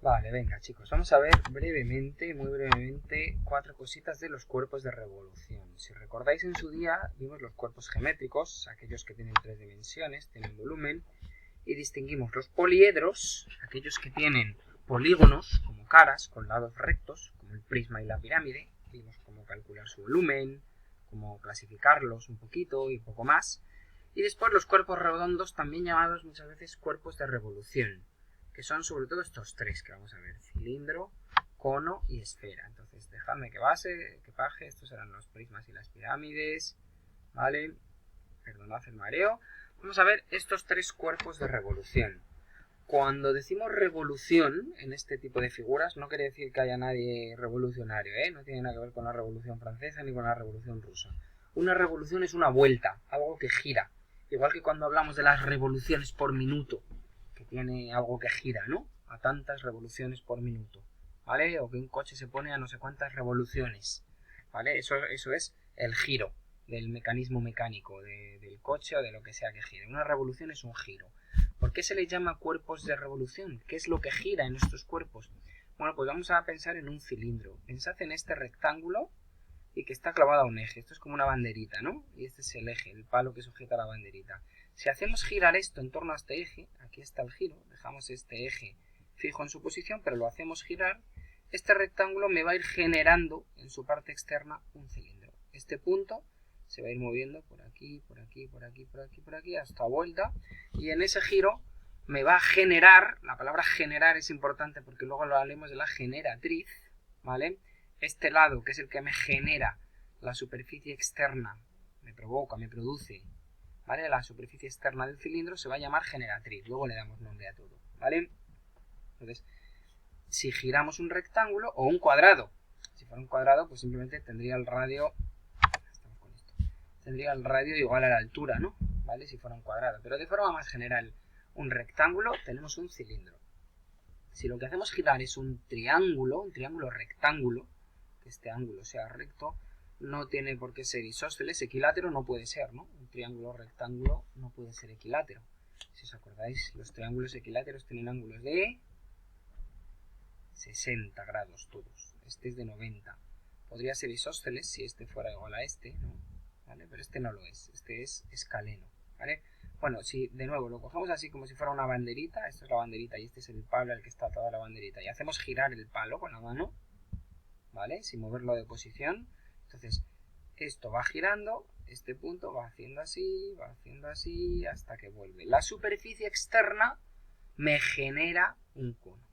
Vale, venga chicos, vamos a ver brevemente, muy brevemente, 4 cositas de los cuerpos de revolución. Si recordáis en su día, vimos los cuerpos geométricos, aquellos que tienen 3 dimensiones, tienen volumen, y distinguimos los poliedros, aquellos que tienen polígonos, como caras, con lados rectos, como el prisma y la pirámide. Vimos cómo calcular su volumen, cómo clasificarlos un poquito y poco más. Y después los cuerpos redondos, también llamados muchas veces cuerpos de revolución, que son sobre todo estos tres que vamos a ver: cilindro, cono y esfera. Entonces dejadme que baje, estos eran los prismas y las pirámides, ¿vale? Perdonad el mareo. Vamos a ver estos tres cuerpos de revolución. Cuando decimos revolución en este tipo de figuras, no quiere decir que haya nadie revolucionario, ¿eh? No tiene nada que ver con la revolución francesa ni con la revolución rusa. Una revolución es una vuelta, algo que gira. Igual que cuando hablamos de las revoluciones por minuto, que tiene algo que gira, ¿no? A tantas revoluciones por minuto, ¿vale? O que un coche se pone a no sé cuántas revoluciones, ¿vale? Eso es el giro del mecanismo mecánico del coche o de lo que sea que gire. Una revolución es un giro. ¿Por qué se les llama cuerpos de revolución? ¿Qué es lo que gira en estos cuerpos? Bueno, pues vamos a pensar en un cilindro. Pensad en este rectángulo y que está clavado a un eje. Esto es como una banderita, ¿no? Y este es el eje, el palo que sujeta la banderita. Si hacemos girar esto en torno a este eje, aquí está el giro, dejamos este eje fijo en su posición, pero lo hacemos girar, este rectángulo me va a ir generando en su parte externa un cilindro. Este punto se va a ir moviendo por aquí, por aquí, por aquí, por aquí, por aquí, hasta vuelta, y en ese giro me va a generar, la palabra generar es importante porque luego lo hablemos de la generatriz, ¿vale? Este lado, que es el que me genera la superficie externa, me provoca, me produce, ¿vale? La superficie externa del cilindro se va a llamar generatriz, luego le damos nombre a todo, ¿vale? Entonces, si giramos un rectángulo o un cuadrado, si fuera un cuadrado, pues simplemente tendría el radio, tendría el radio igual a la altura, ¿no? ¿Vale? Si fuera un cuadrado, pero de forma más general, un rectángulo, tenemos un cilindro. Si lo que hacemos girar es un triángulo rectángulo, que este ángulo sea recto, no tiene por qué ser isósceles, equilátero no puede ser, ¿no? Un triángulo rectángulo no puede ser equilátero. Si os acordáis, los triángulos equiláteros tienen ángulos de 60 grados todos. Este es de 90. Podría ser isósceles si este fuera igual a este, ¿no? ¿Vale? Pero este no lo es, este es escaleno, ¿vale? Bueno, si de nuevo lo cogemos así como si fuera una banderita, esta es la banderita y este es el palo al que está atada la banderita, y hacemos girar el palo con la mano, ¿vale? Sin moverlo de posición. Entonces, esto va girando, este punto va haciendo así, hasta que vuelve. La superficie externa me genera un cono,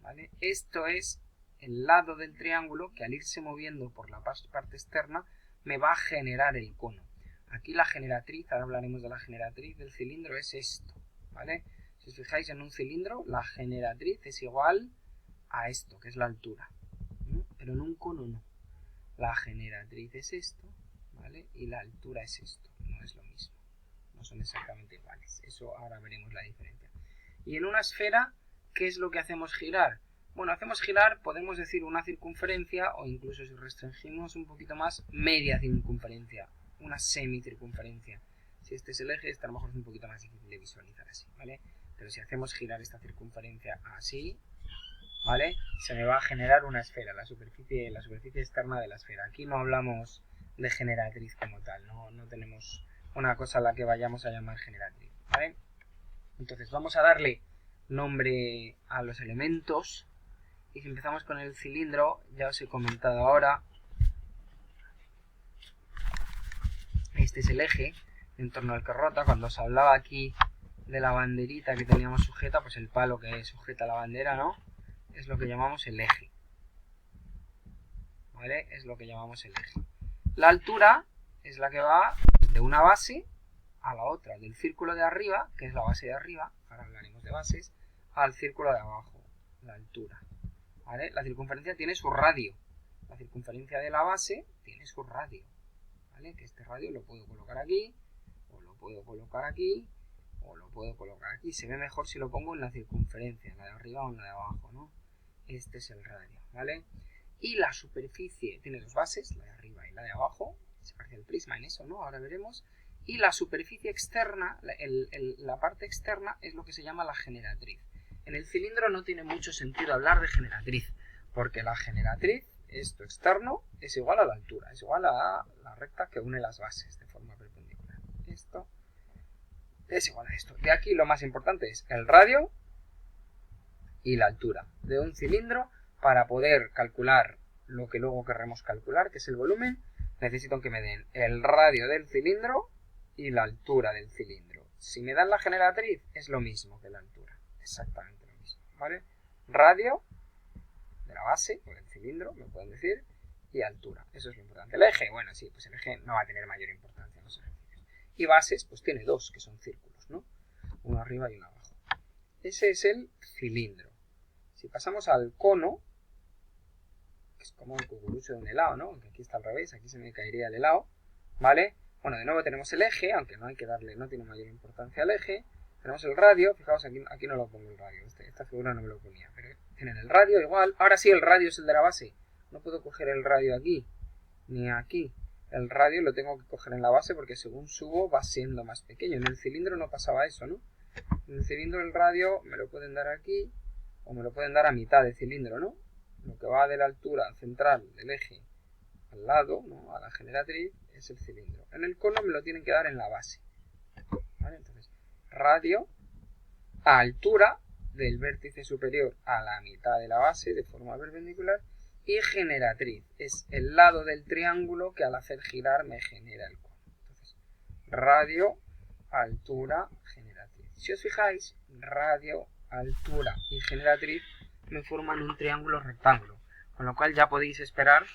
¿vale? Esto es el lado del triángulo que al irse moviendo por la parte externa me va a generar el cono. Aquí la generatriz, ahora hablaremos de la generatriz del cilindro, es esto, ¿vale? Si os fijáis en un cilindro, la generatriz es igual a esto, que es la altura, ¿no? Pero en un cono no. La generatriz es esto, ¿vale? Y la altura es esto, no es lo mismo. No son exactamente iguales. Eso ahora veremos la diferencia. Y en una esfera, ¿qué es lo que hacemos girar? Bueno, hacemos girar, podemos decir una circunferencia, o incluso si restringimos un poquito más, media circunferencia, una semicircunferencia. Si este es el eje, este a lo mejor es un poquito más difícil de visualizar así, ¿vale? Pero si hacemos girar esta circunferencia así, ¿vale? Se me va a generar una esfera, la superficie externa de la esfera. Aquí no hablamos de generatriz como tal, no tenemos una cosa a la que vayamos a llamar generatriz, ¿vale? Entonces vamos a darle nombre a los elementos. Y si empezamos con el cilindro, ya os he comentado ahora, este es el eje en torno al que rota. Cuando os hablaba aquí de la banderita que teníamos sujeta, pues el palo que sujeta la bandera, ¿no? Es lo que llamamos el eje, ¿vale? Es lo que llamamos el eje. La altura es la que va de una base a la otra, del círculo de arriba, que es la base de arriba, ahora hablaremos de bases, al círculo de abajo, la altura, ¿vale? La circunferencia tiene su radio, la circunferencia de la base tiene su radio, ¿vale? Que este radio lo puedo colocar aquí, o lo puedo colocar aquí, o lo puedo colocar aquí. Se ve mejor si lo pongo en la circunferencia, en la de arriba o en la de abajo, ¿no? Este es el radio, ¿vale? Y la superficie tiene dos bases, la de arriba y la de abajo, se parece al prisma en eso, ¿no? Ahora veremos. Y la superficie externa, la parte externa, es lo que se llama la generatriz. En el cilindro no tiene mucho sentido hablar de generatriz, porque la generatriz, esto externo, es igual a la altura, es igual a la recta que une las bases de forma perpendicular. Esto es igual a esto. De aquí lo más importante es el radio y la altura de un cilindro. Para poder calcular lo que luego querremos calcular, que es el volumen, necesito que me den el radio del cilindro y la altura del cilindro. Si me dan la generatriz, es lo mismo que la altura, exactamente lo mismo, ¿vale? Radio de la base o del cilindro, me pueden decir, y altura, eso es lo importante. El eje, bueno, sí, pues el eje no va a tener mayor importancia en los ejercicios. Y bases, pues tiene dos, que son círculos, ¿no? Uno arriba y uno abajo. Ese es el cilindro. Si pasamos al cono, que es como el cucurucho de un helado, ¿no? Aunque aquí está al revés, aquí se me caería el helado, ¿vale? Bueno, de nuevo tenemos el eje, aunque no hay que darle, no tiene mayor importancia al eje. Tenemos el radio, fijaos, aquí no lo pongo el radio, esta figura no me lo ponía, pero tienen el radio igual. Ahora sí, el radio es el de la base. No puedo coger el radio aquí, ni aquí. El radio lo tengo que coger en la base porque según subo va siendo más pequeño. En el cilindro no pasaba eso, ¿no? En el cilindro el radio me lo pueden dar aquí, o me lo pueden dar a mitad del cilindro, ¿no? Lo que va de la altura central del eje al lado, ¿no? A la generatriz, es el cilindro. En el cono me lo tienen que dar en la base, ¿vale? Entonces, radio a altura del vértice superior a la mitad de la base de forma perpendicular, y generatriz es el lado del triángulo que al hacer girar me genera el cono. Entonces, radio, altura, generatriz. Si os fijáis, radio, altura y generatriz me forman un triángulo rectángulo, con lo cual ya podéis esperar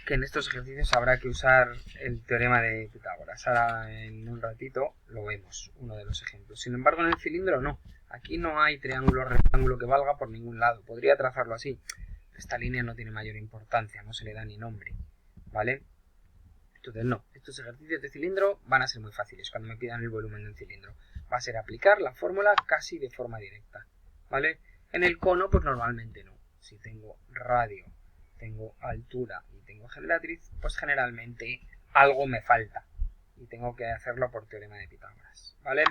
que en estos ejercicios habrá que usar el teorema de Pitágoras. Ahora en un ratito lo vemos, uno de los ejemplos. Sin embargo, en el cilindro no. Aquí no hay triángulo rectángulo que valga por ningún lado. Podría trazarlo así. Esta línea no tiene mayor importancia, no se le da ni nombre, ¿vale? Entonces no, estos ejercicios de cilindro van a ser muy fáciles cuando me pidan el volumen de un cilindro. Va a ser aplicar la fórmula casi de forma directa, ¿vale? En el cono, pues normalmente no. Si tengo radio, tengo altura y tengo generatriz, pues generalmente algo me falta y tengo que hacerlo por teorema de Pitágoras, ¿vale?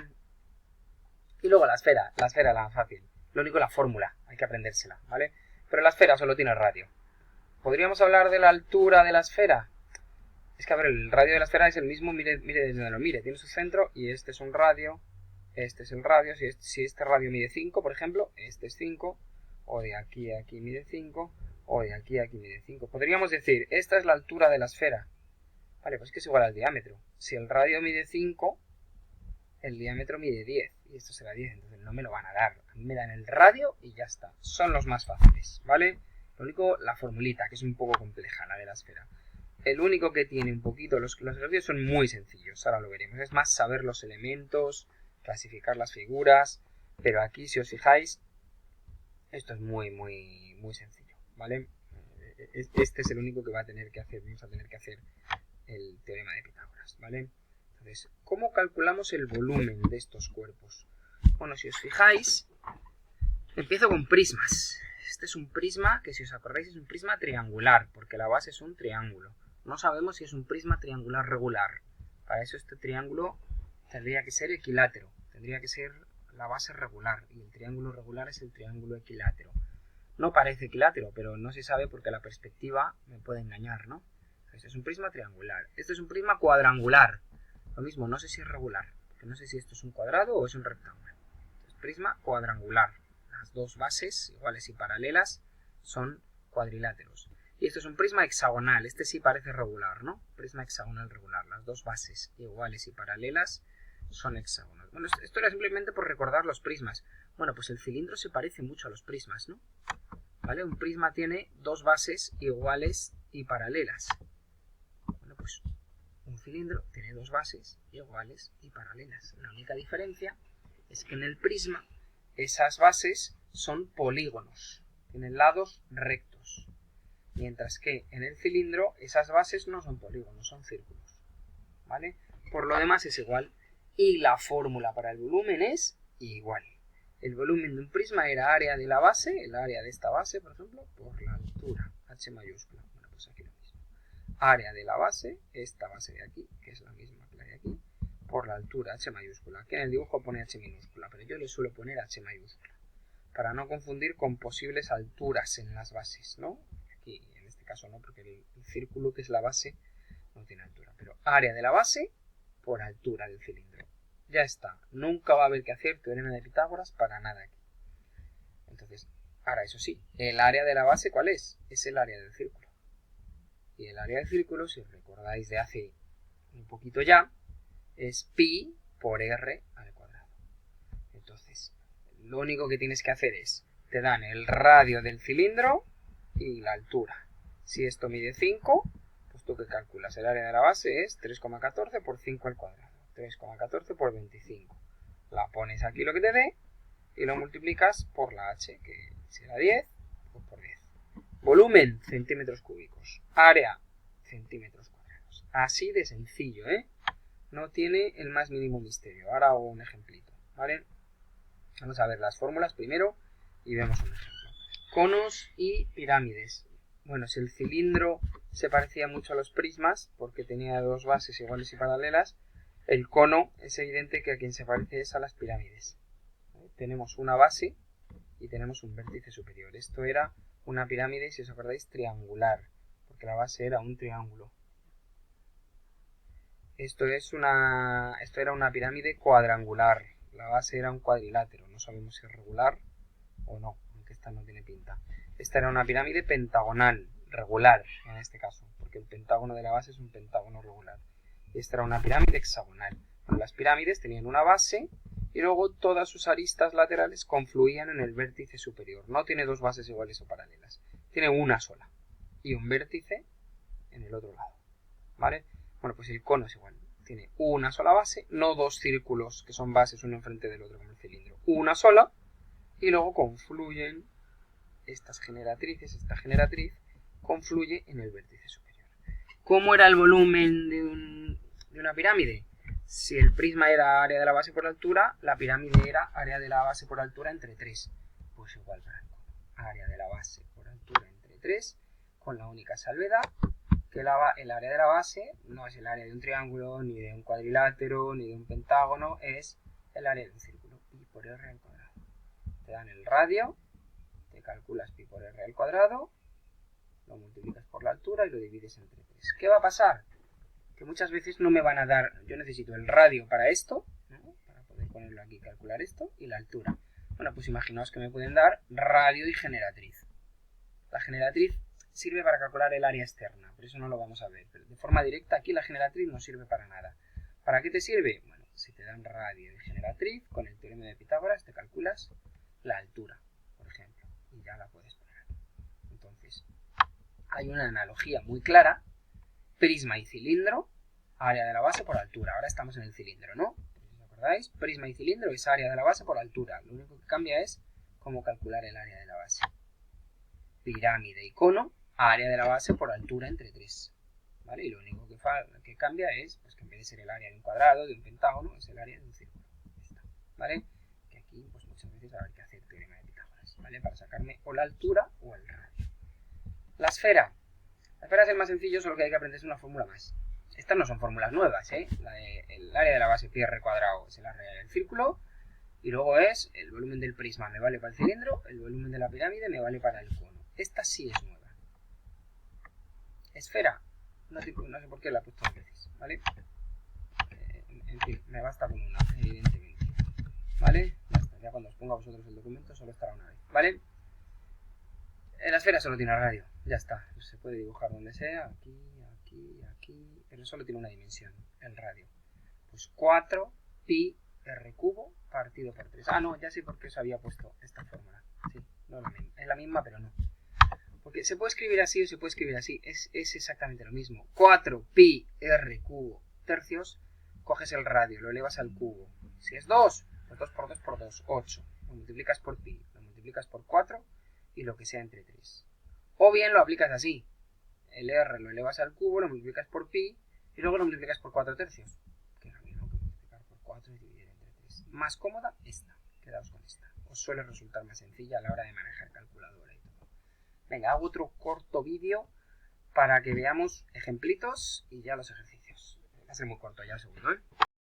Y luego la esfera la fácil. Lo único la fórmula, hay que aprendérsela, ¿vale? Pero la esfera solo tiene radio. ¿Podríamos hablar de la altura de la esfera? Es que, a ver, el radio de la esfera es el mismo, mire desde donde lo mire. Tiene su centro y este es un radio, este es el radio. Si este radio mide 5, por ejemplo, este es 5, o de aquí a aquí mide 5, o de aquí a aquí mide 5. Podríamos decir, esta es la altura de la esfera. Vale, pues que es igual al diámetro. Si el radio mide 5, el diámetro mide 10, y esto será 10, entonces no me lo van a dar. A mí me dan el radio y ya está. Son los más fáciles, ¿vale? Lo único, la formulita, que es un poco compleja, la de la esfera. El único que tiene un poquito, los ejercicios son muy sencillos, ahora lo veremos. Es más saber los elementos, clasificar las figuras, pero aquí, si os fijáis, esto es muy sencillo, ¿vale? Este es el único que vamos a tener que hacer el teorema de Pitágoras, ¿vale? Entonces, ¿cómo calculamos el volumen de estos cuerpos? Bueno, si os fijáis, empiezo con prismas. Este es un prisma que, si os acordáis, es un prisma triangular, porque la base es un triángulo. No sabemos si es un prisma triangular regular. Para eso este triángulo tendría que ser equilátero. Tendría que ser la base regular. Y el triángulo regular es el triángulo equilátero. No parece equilátero, pero no se sabe porque la perspectiva me puede engañar, ¿no? Este es un prisma triangular. Este es un prisma cuadrangular. Lo mismo, no sé si es regular, porque no sé si esto es un cuadrado o es un rectángulo. Es prisma cuadrangular. Las dos bases iguales y paralelas son cuadriláteros. Y esto es un prisma hexagonal. Este sí parece regular, ¿no? Prisma hexagonal regular. Las dos bases iguales y paralelas son hexágonos. Bueno, esto era simplemente por recordar los prismas. Bueno, pues el cilindro se parece mucho a los prismas, ¿no? ¿Vale? Un prisma tiene dos bases iguales y paralelas. Bueno, pues un cilindro tiene dos bases iguales y paralelas. La única diferencia es que en el prisma esas bases son polígonos. Tienen lados rectos. Mientras que en el cilindro esas bases no son polígonos, son círculos, ¿vale? Por lo demás es igual. Y la fórmula para el volumen es igual. El volumen de un prisma era área de la base, el área de esta base, por ejemplo, por la altura, H mayúscula. Bueno, pues aquí lo mismo. Área de la base, esta base de aquí, que es la misma que la de aquí, por la altura, H mayúscula. Aquí en el dibujo pone H minúscula, pero yo le suelo poner H mayúscula. para no confundir con posibles alturas en las bases, ¿no? Aquí en este caso no, porque el círculo, que es la base, no tiene altura, pero área de la base por altura del cilindro. Ya está, nunca va a haber que hacer teorema de Pitágoras para nada aquí. Entonces, ahora eso sí, el área de la base, ¿cuál es? Es el área del círculo. Y el área del círculo, si recordáis de hace un poquito ya, es pi por r al cuadrado. Entonces, lo único que tienes que hacer es, te dan el radio del cilindro y la altura. Si esto mide 5, pues tú que calculas, el área de la base es 3,14 por 5 al cuadrado. 3,14 por 25. La pones aquí lo que te dé y lo multiplicas por la h, que será 10, pues por 10. Volumen, centímetros cúbicos. Área, centímetros cuadrados. Así de sencillo, ¿eh? No tiene el más mínimo misterio. Ahora hago un ejemplito, ¿vale? Vamos a ver las fórmulas primero y vemos un ejemplo. Conos y pirámides. Bueno, si el cilindro se parecía mucho a los prismas, porque tenía dos bases iguales y paralelas, el cono es evidente que a quien se parece es a las pirámides. Tenemos una base y tenemos un vértice superior. Esto era una pirámide, si os acordáis, triangular, porque la base era un triángulo. Esto era una pirámide cuadrangular. La base era un cuadrilátero. No sabemos si es regular o no, aunque esta no tiene pinta. Esta era una pirámide pentagonal, regular en este caso, porque el pentágono de la base es un pentágono regular. Esta era una pirámide hexagonal. Bueno, las pirámides tenían una base y luego todas sus aristas laterales confluían en el vértice superior. No tiene dos bases iguales o paralelas. Tiene una sola y un vértice en el otro lado. ¿Vale? Bueno, pues el cono es igual. Tiene una sola base, no dos círculos que son bases uno enfrente del otro como el cilindro. Una sola y luego confluyen estas generatrices. Esta generatriz confluye en el vértice superior. ¿Cómo era el volumen de una pirámide? Si el prisma era área de la base por altura, la pirámide era área de la base por altura entre 3. Pues igual para el cono. Área de la base por altura entre 3, con la única salvedad que el área de la base no es el área de un triángulo, ni de un cuadrilátero, ni de un pentágono, es el área de un círculo, pi por r al cuadrado. Te dan el radio, te calculas pi por r al cuadrado, lo multiplicas por la altura y lo divides entre 3. ¿Qué va a pasar? Que muchas veces no me van a dar, yo necesito el radio para esto, ¿no? Para poder ponerlo aquí y calcular esto, y la altura. Bueno, pues imaginaos que me pueden dar radio y generatriz. La generatriz sirve para calcular el área externa, pero eso no lo vamos a ver. Pero de forma directa aquí la generatriz no sirve para nada. ¿Para qué te sirve? Bueno, si te dan radio y generatriz, con el teorema de Pitágoras te calculas la altura, por ejemplo, y ya la puedes poner aquí. Entonces, hay una analogía muy clara, prisma y cilindro, área de la base por altura. Ahora estamos en el cilindro, ¿no? ¿Os acordáis? Prisma y cilindro es área de la base por altura. Lo único que cambia es cómo calcular el área de la base. Pirámide y cono, área de la base por altura entre 3. ¿Vale? Y lo único que cambia es pues, que en vez de ser el área de un cuadrado, de un pentágono, es el área de un círculo. ¿Vale? Que aquí pues, muchas veces habrá que hacer teorema de Pitágoras, ¿vale? Para sacarme o la altura o el radio. La esfera. La esfera es el más sencillo, solo que hay que aprenderse una fórmula más. Estas no son fórmulas nuevas, ¿eh? El área de la base pi r cuadrado es el área del círculo. Y luego es el volumen del prisma me vale para el cilindro, el volumen de la pirámide me vale para el cono. Esta sí es nueva. Esfera. No sé por qué la he puesto dos veces, ¿vale? En fin, me basta con una, evidentemente. ¿Vale? Ya cuando os ponga a vosotros el documento solo estará una vez, ¿vale? La esfera solo tiene radio, ya está. Se puede dibujar donde sea, aquí, aquí, aquí, pero solo tiene una dimensión, el radio. Pues 4 pi r cubo partido por 3. Ah, no, ya sé por qué os había puesto esta fórmula. Sí, no es la misma. Es la misma, pero no. Porque se puede escribir así o se puede escribir así. Es exactamente lo mismo. 4 pi r cubo tercios. Coges el radio, lo elevas al cubo. Si es 2, pues 2 por 2 por 2, 8. Lo multiplicas por pi, lo multiplicas por 4 y lo que sea entre 3. O bien lo aplicas así. El r lo elevas al cubo, lo multiplicas por pi y luego lo multiplicas por 4 tercios. Que es lo mismo que multiplicar por 4 y dividir entre 3. Más cómoda esta. Quedaos con esta. Os suele resultar más sencilla a la hora de manejar calculadora y todo. Venga, hago otro corto vídeo para que veamos ejemplitos y ya los ejercicios. Va a ser muy corto, ya seguro, ¿eh?